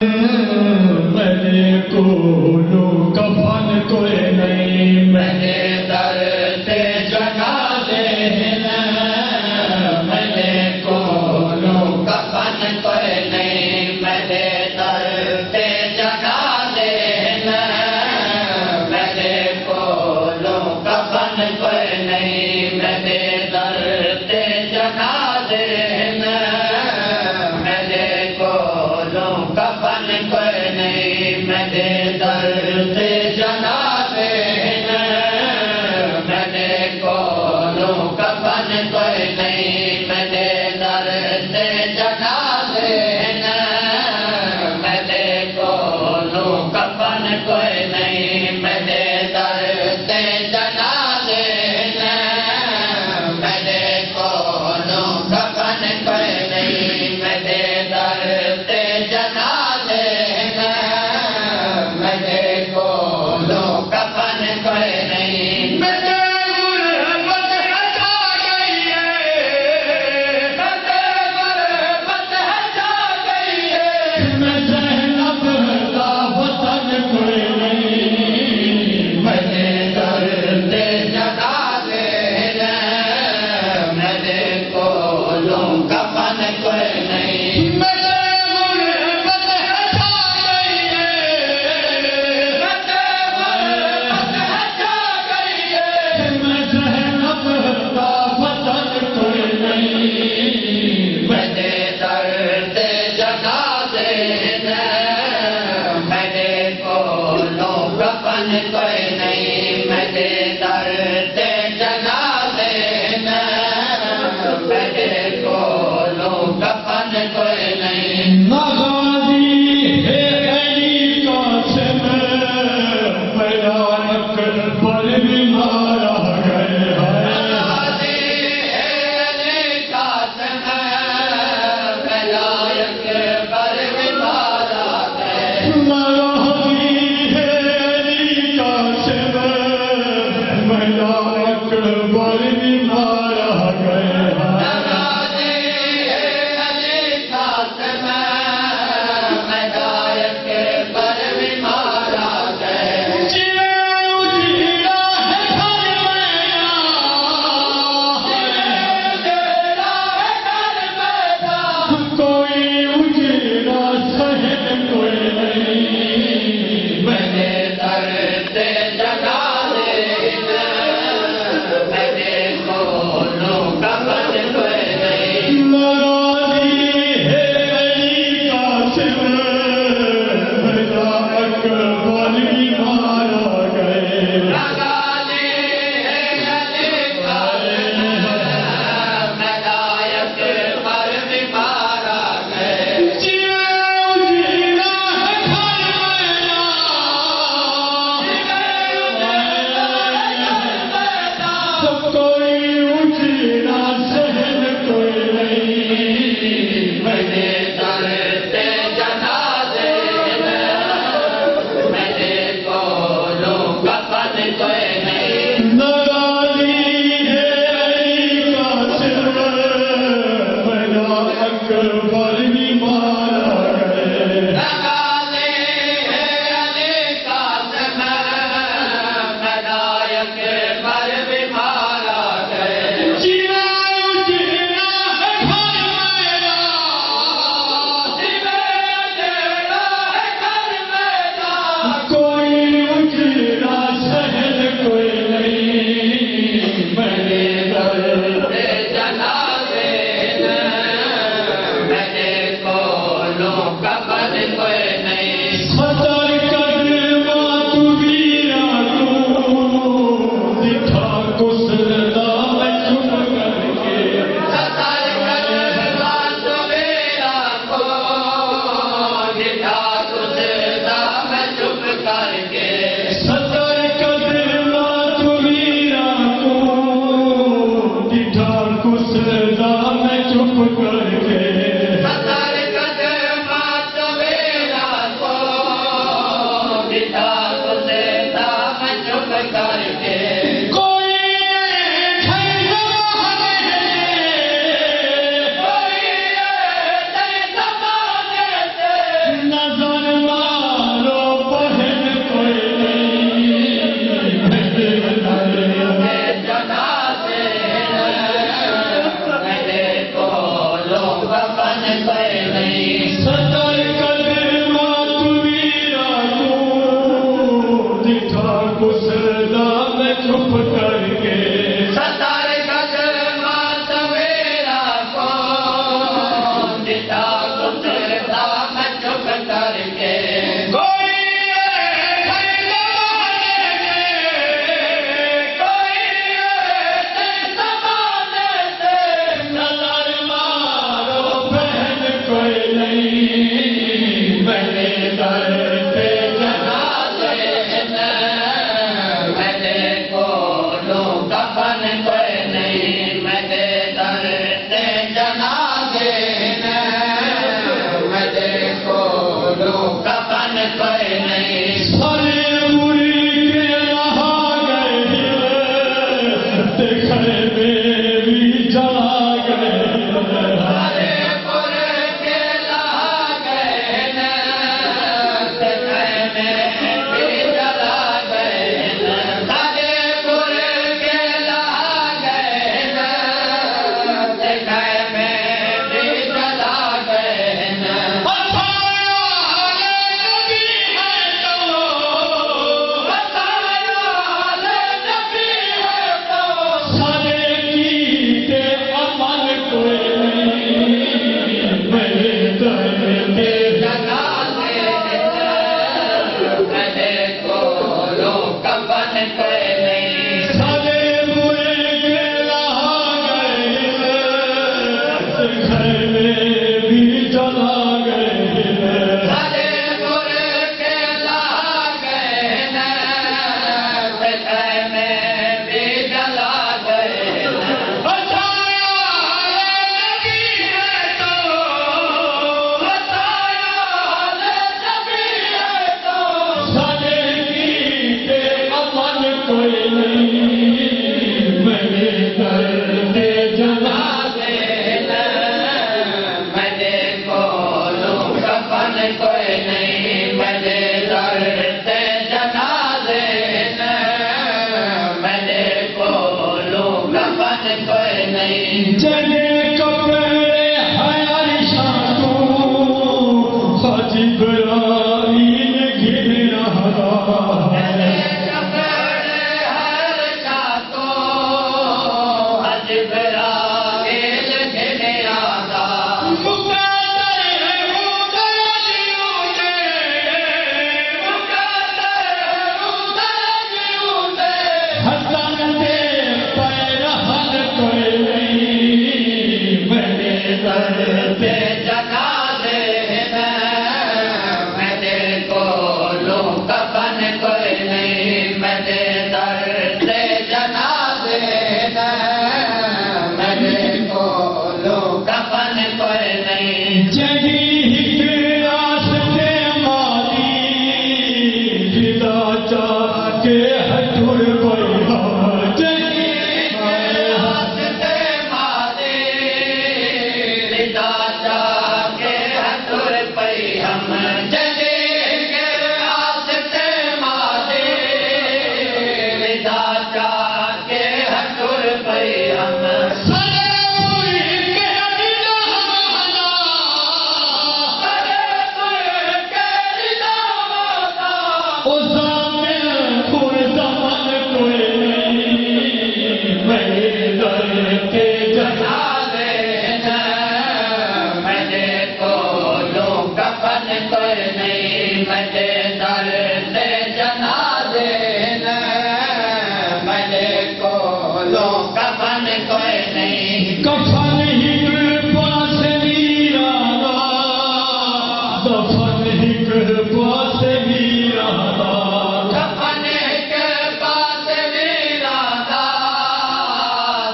मैंने कोलू कफन कोई नहीं, मैंने दर से जगा देना, मैंने कोलू कफन कोई नहीं, मैंने दर से जगा देना, मैंने कोलू कफन कोई नहीं, मैंने दर से जगा देना, मैंने कोलू कफन कोई नहीं, मैंने दर से जगा देना, मैंने कोलू कफन कोई नहीं, मैंने दर से जगा देना, मैंने कोलू कफन कोई नहीं, मैंने दर से जगा देना, मैंने कोलू कफन कोई नहीं, मैंने दर से जगा देना, मैंने कोलू कफन कोई नहीं। मैंने गुर्बत हटा गई है, मैंने गुर्बत हटा गई है, मैं ज़ैनब का वतन कोई नहीं, मैंने दर से जगा देना, मैंने कोलू कफन कोई नहीं। मैंने गुर्बत हटा गई है, मैंने गुर्बत हटा गई है, मैं ज़ैनब का वतन कोई नहीं, मैंने दर से जगा देना, मैंने कोलू कफन कोई नहीं, मैंने दर से जगा देना, मैंने कोलू कफन कोई नहीं। नाज़ी है अली कासिम, मेरा अकबर भी मारा गया है। नाज़ी है अली कासिम, विलायत पर भी मारा गया। नाज़ी है अली कासिम, मेरा अकबर भी मारा गया है। नाज़ी है अली कासिम, विलायत पर भी मारा गया। जिया उजीरा है घर मेरा, कोई उजीरा सहन कोई नहीं, मैंने दर से जगा देना, मैंने कोलू कफन कोई नहीं। नाज़ी है अली कासिम, मेरा अकबर भी मारा गया। नाज़ी है अली कासिम, विलायत पर भी मारा गया। जिया उजीरा है घर मेरा, कोई उजीरा सहन कोई नहीं, मैंने दर से जगा देना, मैंने कोलू कफन कोई नहीं। नाज़ी है अली कासिम, मेरा अकबर भी मारा गया। नाज़ी है अली कासिम, विलायत पर भी मारा गया। जिया उजीरा है घर मेरा, कोई उजीरा सहन कोई नहीं, मैंने दर से जगा देना, मैंने कोलू कफन कोई नहीं। सदर कदमा तू वीरा तू, दिखा कुसरदा मैं चुप करके। सतर कदमा सवेरा को, दिखा कुसरदा मैं चुप करके। सदर कदमा तू वीरा तू, दिखा कुसरदा मैं चुप करके। सतर कदमा सवेरा को, दिखा कुसरदा मैं चुप करके। कोई है जमाने, कोई है जमाने से, नज़र दर पे जनाज़े न मेरे कोलों कफन कोई नहीं मेरे दर पे जनाज़े न मेरे कोलों कफन कोई नहीं सारे मुरी के रहा गए देखने में भी जला गए सारे पुर के ला गए न देखने में भी जला गए न सारे पुर के ला गए न देखने में भी जला गए न जने कपड़े हयार शातू जिब्राइल घिर रहा कफन ही कृपा से वीराना दफन ही कृपा से वीराना दफन कृपा से वीराना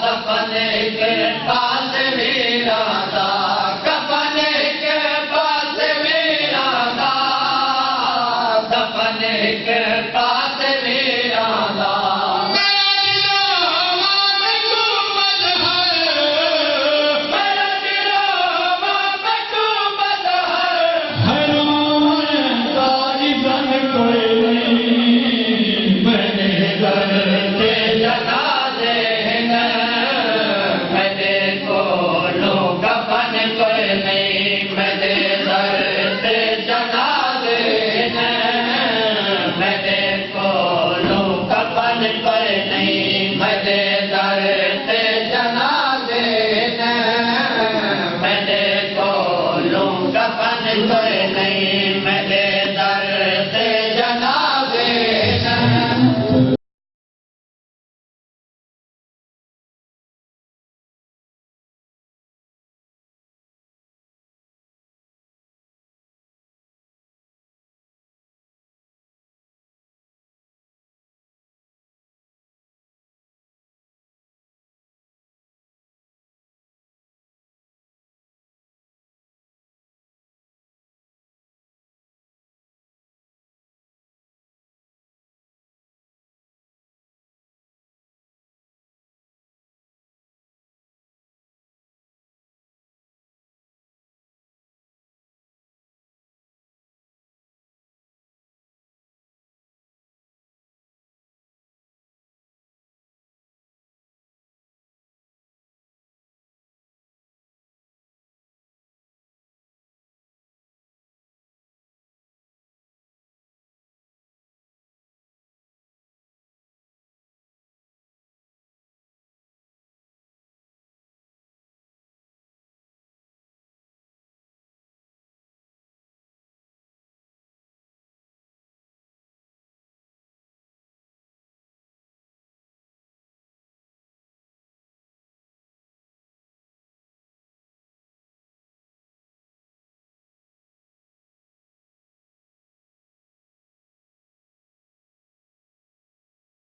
दफन कृपा से वीराना कफन कृपा से वीराना दफन कृपा